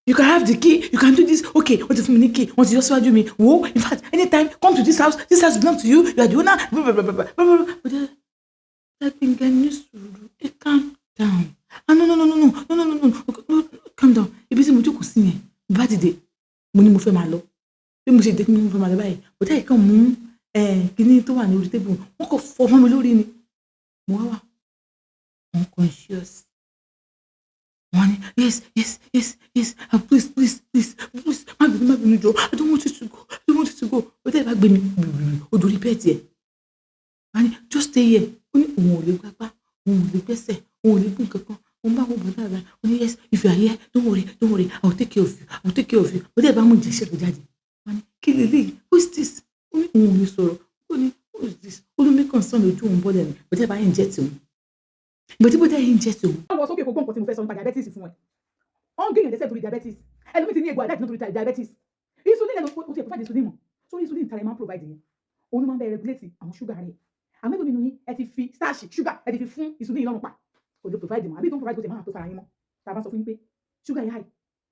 You can have the key. You can do this. Okay, what if me key? What you just do me? Whoa! In fact, anytime come to this house. This house belongs to you. You are the owner. Blah, blah, blah, blah, blah, blah. But that thing can use to calm down. Ah no. Calm down. If you see me, you see me. Bad day. Money mo fẹ́ máa lọ. Bí mo ṣe dé mo fẹ́ máa lọ báyìí. But I come mú kíní tó wà ní orí table. Wọ́n kò fọ́ mọ́ mi lórí ni. Mo wá unconscious. Money, yes. Please. My baby, Joe. I don't want you to go. But then back me. O do repeat here. And just stay here. Only le gbagba, only le gbese, only le nkankan. Yes, if you are here, don't worry. I'll take care of you. But then back mo je ṣe jáde. And kill lele. Who is this? Only sọ̀rọ̀. Only who is this? Only me concern ojú on body mi. But then back inject him. But if they inject you. I was okay for going to confess on diabetes fún ẹ. On gain the to diabetes. Ẹlòmíì ti ní egbò àdájì not diabetes. Insulin ló ó ti provide insulin. So insulin tare man provide yẹn. Ó ní man be regulate àwọn sugar rẹ̀. Àmọ́ nínú yín ẹ ti fi starch sugar ẹ ti fi fún insulin lọ́rùn pa. Kò lè provide mọ́. Àbí don't provide tó máa tó fara yín mọ́. Tá bá sọ fún yín pé sugar yìí high.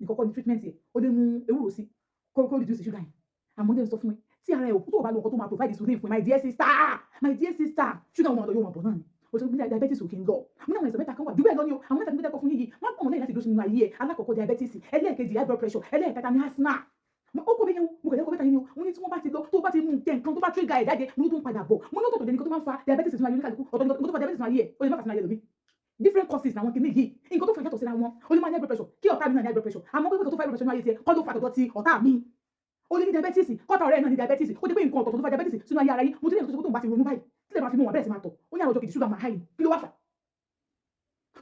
Ní kọ́kọ́ ní treatment yẹn. Ó lè mú ewúro sí. Kó reduce sugar yẹn. Àmọ́ den sọ fún ẹ tí ara ẹ ò tó bá lo nǹkan tó máa provide insulin fún my dear sister. Sugar wọn yo wọn bọ̀ náà ni. O tún bí diabetes ò kí ń lọ. Mo ní àwọn ìṣẹ̀mẹ́ta kan wà jù bẹ́ẹ̀ lọ ni o. Àwọn mẹ́ta tí mo tẹ́kọ̀ fún yín yìí. Wọ́n pọ̀ mọ́ lẹ́yìn láti dúró sínú ayé ẹ̀. Alákọ̀ọ́kọ́ diabetes, ẹlẹ́ẹ̀kejì high blood pressure, ẹlẹ́ẹ̀kẹta ní asthma. Ó kọ́ bẹ́yẹn o, mo kẹ̀lẹ́ kọ́ bẹ́ta yín o. Mo ní tí wọ́n bá ti lọ, tó bá ti mú nǹkan tó bá trigger ẹ̀ jáde, mo ní tó ń padà bọ̀. Mo ní ọ̀tọ̀ tẹ̀lé nǹkan tó máa ń fa diabetes sínú ayé oníkàlùkù, ọ̀tọ̀ nǹkan tó fa diabetes sínú ayé ẹ̀, ó lè má fà sínú ayé lómi. Different causes làwọn kìíní yìí. Nǹkan tó fa yàtọ̀ síra wọn. Ó lè máa ní high blood pressure, kí ọ̀tá mi náà ní high blood pressure. Àmọ́ pé nǹkan tó fa high blood pressure nínú ayé tiẹ̀, kọ́ ló fa tọ̀dọ̀ ti ọ̀tá mi. Ó lè ní diabetes, kọ́tà ọ̀rẹ́ náà ní diabetes. Ó dé pé nǹkan ọ̀tọ̀ tó fa diabetes sínú ayé ara yín. Mo ti ní nǹkan tó bá ti ronú báyìí. Tí lè máa fi mú wọn bẹ́ẹ̀ sí máa tọ̀. Ó ní àwọn ọjọ́ kejì sugar máa high. Kí ló wá fà?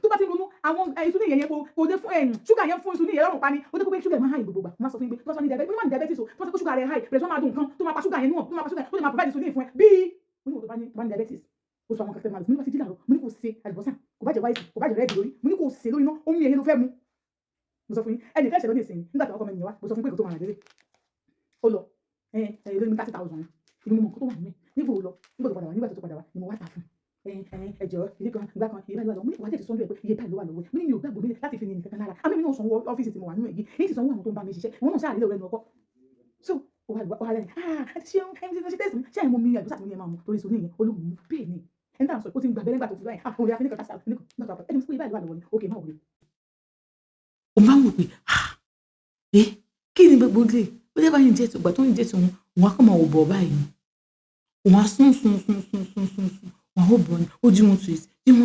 Tó bá ti ronú àwọn insulin yẹn kò dé fún sugar yẹn fún insulin yẹn lọ́rùn pa ni. Ó dé pé sugar máa high gbogbo gbà. Mo máa sọ fún yín pé tó bá ní diabetes, mo ní diabetes o. Tó bá ti pé sugar rẹ̀ high, pressure máa dùn nǹkan tó máa pa sugar yẹn níwọ̀n, tó máa pa sugar, tó lè máa provide insulin fún ẹ. Bí mo ní tó bá ní diabetes. Ó sọ àwọn kẹ̀kẹ́ máa lò. Mo ní bá ti jí láàárọ̀, mo ní kò ṣe àlùbọ́sà, kò bá jẹ white, kò bá jẹ red lórí. Mo ní kò ṣe lórí iná, omi ẹ̀yẹ ló fẹ́ mu. Mo sọ fún yín, ẹni fẹ́ ṣe lónìí ìsìn nígbà tí ọkọ mi yẹn wá. Mo sọ fún pé kò tó máa rà lélẹ̀. Ó lọ lórí 30,000. Ibi mo mọ̀ kó tó wà nílẹ̀. Nígbà tó padà wá ni mo wá tà fún. Ẹjọ́ ilé kan ìgbà kan ìyẹn báyìí wà lọ́wọ́. Mo ní wàá jẹ́ ti sọ́njú ẹ̀ pé iye báyìí ló wà lọ́wọ́. Mo ní mi ò gbàgbọ́ mi láti fi ní nǹkan kan lára. Àmì mi náà sanwó ọ́fíìsì tí mo wà nínú èyí. Èyí sì sanwó àwọn tó ń bá mi ṣiṣẹ́. Wọ́n náà sáà nílò rẹ̀ lọ́kọ́. So wà lẹ́yìn ẹ ti ṣe tẹ́sí ṣé ẹ̀ mọ mi àgbẹ̀sà tí mo ní ẹ̀ máa mú torí sọ níyẹn olóhùn bẹ́ẹ̀ ni ẹni táwọn sọ ó ti ń gbà bẹ́ẹ̀ nígbà tó fi báyìí òun rẹ̀ afẹ́ nígbà kásá nígbà tó ẹni sọ pé báyìí wà lọ́wọ́ ni òkè máa wọlé. O máa ń wò pé kí ni gbogbo ilé ó dé báyìí jẹ́ ìgbà tó ń jẹ́ ti òun á kọ́ máa wò bọ̀ báyìí òun á sún wọn ó bọ̀ ni ó do you want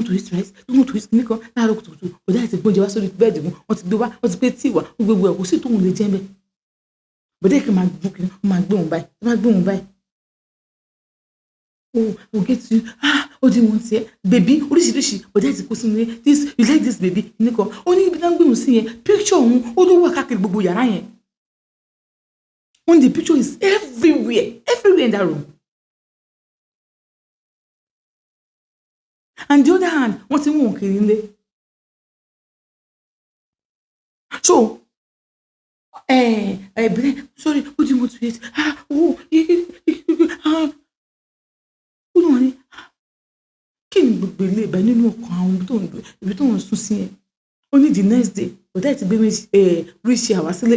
to eat rice do you want to eat nìkan láàárọ̀ kùtùkùtù ọ̀dà àti gbọ́njẹ wá sórí bẹ́ẹ̀dì wọn wọ́n ti gbé wá wọ́n ti pé tíì wá gbogbo ẹ̀ kò sí tóun lè jẹ́ bẹ́ẹ̀ bọ̀dẹ́ kí n máa gbé òun báyìí oh get you ó di wọn tiẹ̀ bèbí oríṣiríṣi bọ̀dẹ́ ti kó sínú this you like this baby nìkan ó ní ibi náà gbé òun sí yẹn picture òun ó ló wà káàkiri gbogbo yàrá yẹn when the picture is everywhere in that room. And the other hand, wọ́n ti mú òun kiri nílé. So, sorry, what do you want to eat? Ó ní wọ́n ní, kí ni gbogbo ilé ìbẹ̀ nínú ọkàn àwọn ibi tó ń sùn sí yẹn? Ó ní the next day, bọ̀dá ẹ̀ ti gbé ríṣì àwá sílé.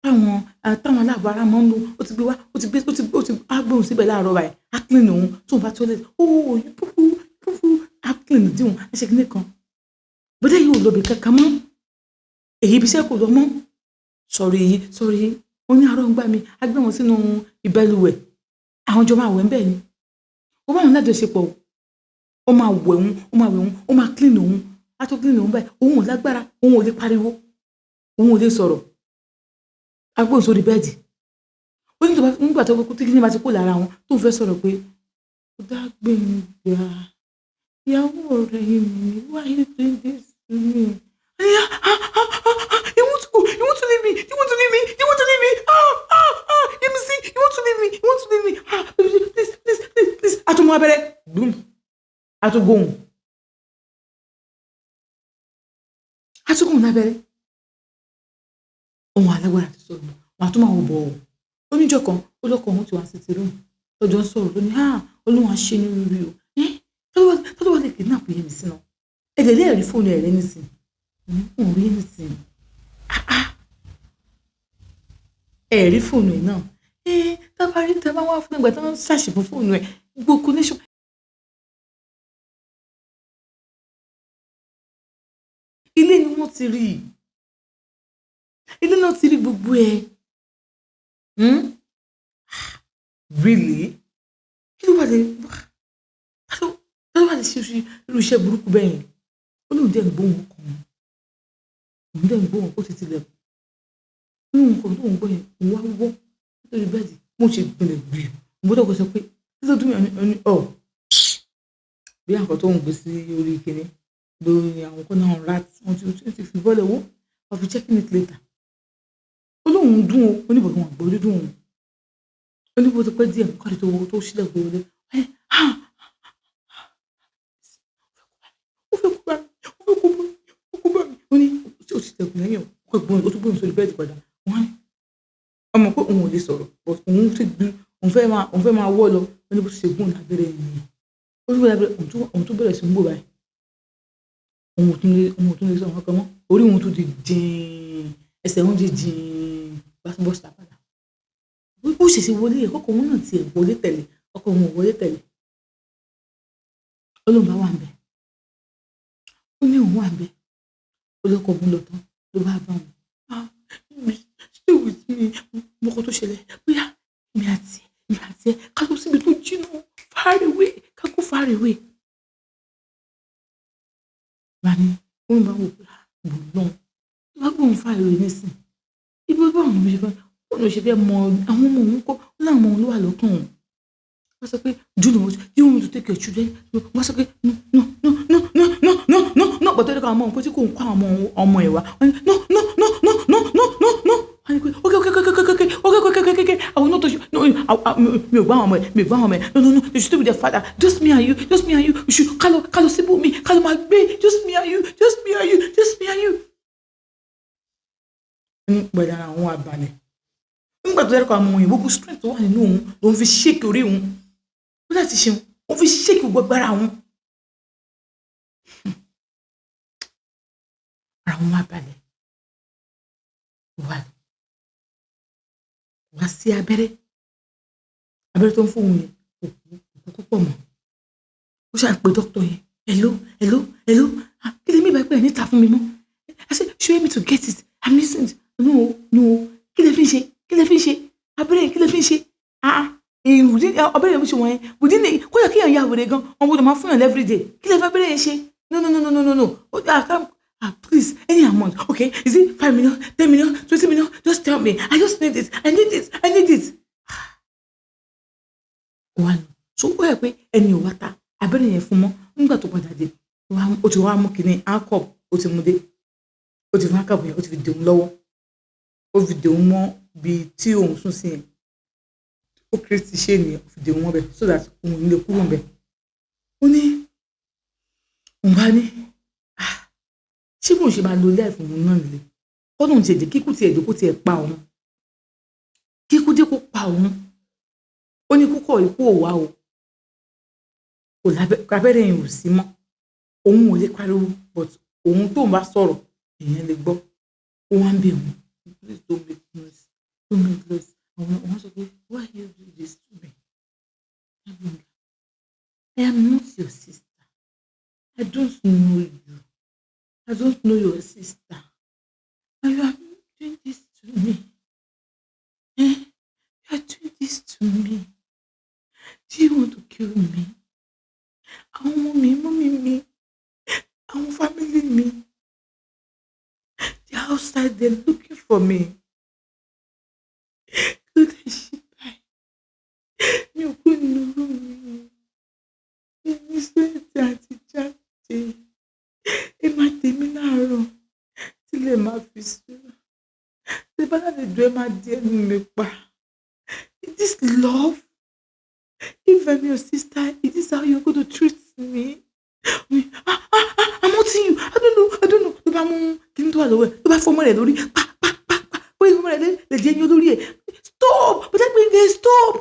Táwọn aláàbọ̀ ara máa ń lò, ó ti gbé wá, ó ti agbóhùn síbẹ̀ láàárọ̀ báyìí, á clean òun, tó ń bá toilet, púpù. Clean díwọ̀n ẹ̀ṣẹ̀ kìíní kan bọ́dẹ̀ yìí ò lọ bẹ̀ kankan mọ́ èyí ibi iṣẹ́ kò lọ mọ́ sọ̀rọ̀ yìí wọ́n ní àárọ̀ ń gbà mí á gbé wọn sínú ìbẹ̀lùwẹ̀ àwọn jọ máa wẹ̀ ń bẹ̀ ni ó bá wọn lájọṣepọ̀ ó máa wẹ̀ òun ó máa clean òun á tó clean òun báyìí òun ò lágbára òun ò lè pariwo òun ò lè sọ̀rọ̀ agbóhùn sórí bẹ́ẹ̀dì ó ní nígbà tó kí ní bá ti kó lára wọn tó fẹ́ sọ̀rọ̀ pé ó dágbéǹgbà ìyàwó rẹ̀ yìí mi why you doing this to me? You want to leave me? Let me see. You want to leave me? Please. Àtúmọ̀ abẹ́rẹ́. Boom. Àtúgòhùn lábẹ́rẹ́. Ohun alágbára ti sọ̀rọ̀. Wọ́n àtúmọ̀ àwọn bọ̀ ọ́. Oníjọ́ kan, ó lọ́kọ̀ òun ti wá sí ti rúùmù. Lọ́jọ́ ń sọ̀rọ̀ lónìí. Olóhùn àṣẹ ní rírí o. Tó wá lè kidnap yẹn mi sínú ẹ̀dẹ̀ lè rí fóònù ẹ̀rẹ́ nísìn òun rí nísìn ẹ̀rí fóònù ẹ̀ náà tábàárí tẹ́ bá wá fún ìgbà tí wọ́n ṣàṣìbò fóònù ẹ̀ gbogbo connection. Ilé ni wọ́n ti rí ilé náà ti rí gbogbo ẹ̀. Really? Kí ló wà lè ṣe irú iṣẹ́ burúkú bẹ́ẹ̀ yẹn? Ó lóun dẹ̀ ń gbóhùn kan òun dẹ̀ ń gbóhùn ó ti tilẹ̀ nínú nǹkan tó ń gbọ́ yẹn òun wá wọ́ nítorí bẹ́ẹ̀dì mo ṣe gbìnlẹ̀ gbì mo dọ́kọ̀ sọ pé títí tó yàn ní bí àkọ́ tó ń gbé sí orí kìíní lórí àwọn kan náà rat wọn ti fi bọ́lẹ̀ wó wọ́n fi checking it later. Ó lóun dún o oníbòkè wọn àgbọ̀ dúdú òun oníbò tó pẹ́ díẹ̀ nǹkan tó sílẹ̀ gbé wọlé ó fẹ́ kú bá mi ó ní ó ti tẹ̀kùn lẹ́yìn ó tún gbóhùn sórí bẹ́ẹ̀dì padà wọ́n ní ọmọ pé òun ò lè sọ̀rọ̀ but òun fẹ́ máa wọ́ lọ ó ní bó ti ṣe gún lábẹ́rẹ́ ènìyàn ó ní lábẹ́rẹ́ òun tún bẹ̀rẹ̀ sí ń bò báyìí òun ò tún lè sọ nǹkan kan mọ́ orí òun tún di jìn ẹsẹ̀ òun di jìn bọ́sítà padà ó ṣèṣe wọlé ẹ̀ kọ́kọ́ òun náà ti ẹ̀ wọlé tẹ̀lé ọkọ̀ òun ò wọlé tẹ̀lé ó lóun bá wà ń bẹ̀ ó ní òun wà ń bẹ̀ ó lọ́kọ̀ òun lọ tán ló bá bá wọn stay with me mọ́kọ́ tó ṣẹlẹ̀ bóyá èmi àti ẹ ká lọ síbi tó jìnnà far away ká kó far away. Bani ó ń bá wò pé bò náà tó bá gbóhùn far away nísìn ibi bá àwọn ọmọ ṣe fẹ́ mọ àwọn ọmọ òun kọ́ láwọn ọmọ òun ló wà lọ́kàn òun. Wọ́n sọ pé Juno you want me to take your children wọ́n sọ pé no bọ̀tẹ́ lọ́kọ̀ àwọn ọmọ òun pé tí kò ń kọ́ àwọn ọmọ ẹ̀ wá wọ́n ní no wọ́n ní pé okay I will not touch you no mi ò gbá àwọn ọmọ ẹ̀ no you should stay with their father just me and you you should kálọ̀ síbò mi kálọ̀ máa gbé just me and you. Gbẹ̀dẹ̀ àwọn àbàlẹ̀ nígbà tó lẹ́kọ̀ọ́ àwọn òyìnbó gbogbo strength tó wà nínú òun lòun fi ṣéèkì orí òun ó láti ṣeun ó fi ṣéèkì gbogbo agbára òun ara òun àbàlẹ̀ wá sí abẹ́rẹ́ tó ń fún òun yẹn kò púpọ̀ mọ́ ó ṣáà pé dókítà yẹn hello kí lè mí ìbá pẹ́ níta fún mi mọ́ I said show me to get it I'm listening no kí lè fi ṣe abẹ́rẹ́ kí lè fi ṣe abẹ́rẹ́ mi ṣe wọ̀nyẹn bùdí ni kó yẹ kí èèyàn yà wèrè gan wọn gbọ́dọ̀ máa fún yàn every day kí lè fi abẹ́rẹ́ yẹn ṣe no please any amount okay is it 5 million 10 million 20 million just tell me I just need it I need it. wà lọ so ó yẹ pé ẹni ò wá ta abẹ́rẹ́ yẹn fún mọ́ nígbà tó padà dé ó ti wá mú kínní akọp ó ti mú dé ó ti fún akọp yẹn ó ti fi dè òun lọ́wọ́ ó fi dè òun mọ́ bíi tí òun sùn sí yẹn ó kéré ti ṣe ènìyàn ó fi dè òun mọ́ bẹ́ẹ̀ so that òun lè kúrò bẹ́ẹ̀ ó ní òun bá ní ṣé bóun ṣe máa lo ilé ẹ̀fọn òun náà nílé ọdún ti èdè kíkú ti èdè kó ti ẹ̀ pa òun kíkú dé kó pa òun ó ní kúkọ̀ ikú òwá o kò lábẹ́rẹ́ yẹn ò sí mọ́ òun ò lè pariwo but òun tó ń bá sọ̀rọ̀ èèyàn lè gbọ́ ó wá ń bẹ̀ wọ́n please don't make noise àwọn sọ pé why you do this to me I am not your sister I don't know you I don't know your sister and you are doing this to me you are doing this to me do you want to kill me àwọn ọmọ mi mọ́mí mi àwọn family mi they are outside there looking for me kí ló dé ṣe báyìí mi ò kú nínú mi ní sẹ́ẹ̀tì àti jáde ẹ máa tèmi láàárọ̀ tílẹ̀ máa fi sùn ṣé bá láti dùn ẹ máa di ẹnu mi pa is this love if I'm your sister is this how you're going to treat me I'm hurting you I don't know ló bá mú kí n tó wà lọ́wọ́ ẹ̀ ló bá fọmọ rẹ̀ lórí pa ó yẹ fọmọ rẹ̀ lè jẹ́ yín olórí ẹ̀ stop but that means they stop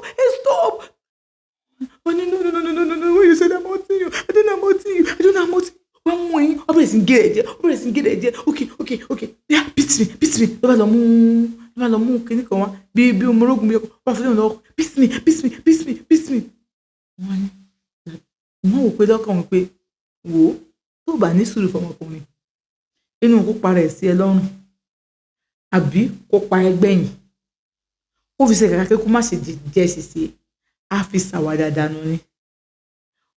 oh no you said I'm hurting you I don't know I'm hurting you wọ́n mú ẹyin ó bẹ̀rẹ̀ sí ń gé ẹ̀jẹ̀ okay yeah beat me ló bá máa lọ mú kinní kan wá bí ọmọ ológun bí wọ́n fi lọ́wọ́ peace me peace me peace me peace me. Wọ́n ní wọ́n wò pé lọ́kàn wọn pé wò ó tó bá ní sùúrù fọmọkùnrin inú kó para ẹ̀ sí ẹ lọ́rùn àbí kó pa ẹ gbẹ̀yìn ó fi ṣe kàkà pé kó má ṣe jẹ́ ṣìṣe á fi ṣàwàdà dànù ni.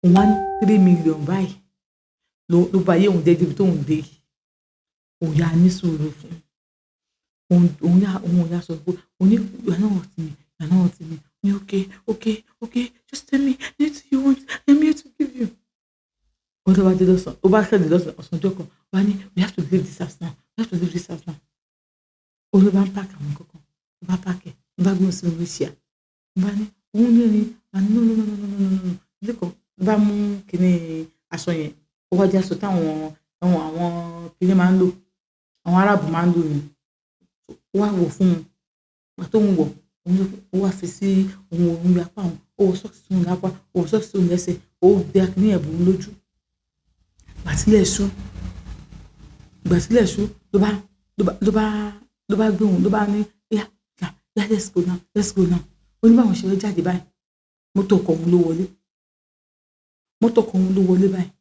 Òun á ní 3 million báyìí ló bá yé òun dé débi tóun dé yìí. Òun yà ní sùúrù fún òun yà sọ pé òun ní you are not hurting me ní okay just tell me anything you want I'm here to give you. Wọ́n tó bá dé lọ́sàn ó bá kẹ́lẹ̀ lọ́sàn ọ̀sán ọjọ́ kan wá ní we have to leave this house now. Ó ló bá ń pààkì àwọn kankan ó bá pààkì ó bá gbé sí orí ṣíà ó bá ní òun ní ẹni àní no lẹ́kọ̀ọ́ ó bá mú kíní aṣọ yẹn ó wá jẹ́ aṣọ táwọn àwọn kíní máa ń lò àwọn arábù máa ń lò ní ó wá wò fún un ìgbà tó ń wọ̀ ó wá fi sí òun apá òun ó wọ sọ́ọ̀sì sóun lápá ó wọ sọ́ọ̀sì sóun lẹ́sẹ̀ ó dé akíní ẹ̀bùn lójú. Gbàtílẹ̀ ṣú ló bá gbé òun ló bá ní yá let's go now ó ní báwọn ṣe fẹ́ jáde báyìí mọ́tò ọkọ̀ òun ló wọlé báyìí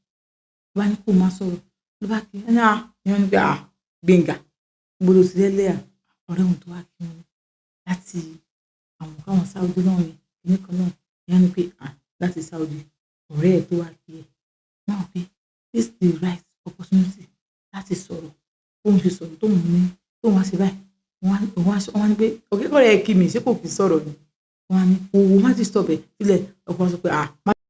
ló bá ní kó máa sọ̀rọ̀ ló bá kí ẹni ìyẹn ní pé Gbénga gbọdọ̀ sí lẹ́lẹ́yà ọ̀rẹ́ òun tó wá kí wọn láti àwọn káwọn Saudi náà ní kíní kan náà ìyẹn ní pé láti Saudi ọ̀rẹ́ ẹ̀ tó wá kí ẹ̀ náà pé this is the right opportunity láti sọ̀rọ̀ òun fi sọ̀rọ̀ tóun wá sí báyìí wọ́n á ní pé ọ̀gẹ́kọ̀ọ́ rẹ̀ kí mi ṣé kò kí sọ̀rọ̀ ni wọ́n á ní owó má ti stop ẹ̀ sílẹ̀ ọkọ̀ sọ pé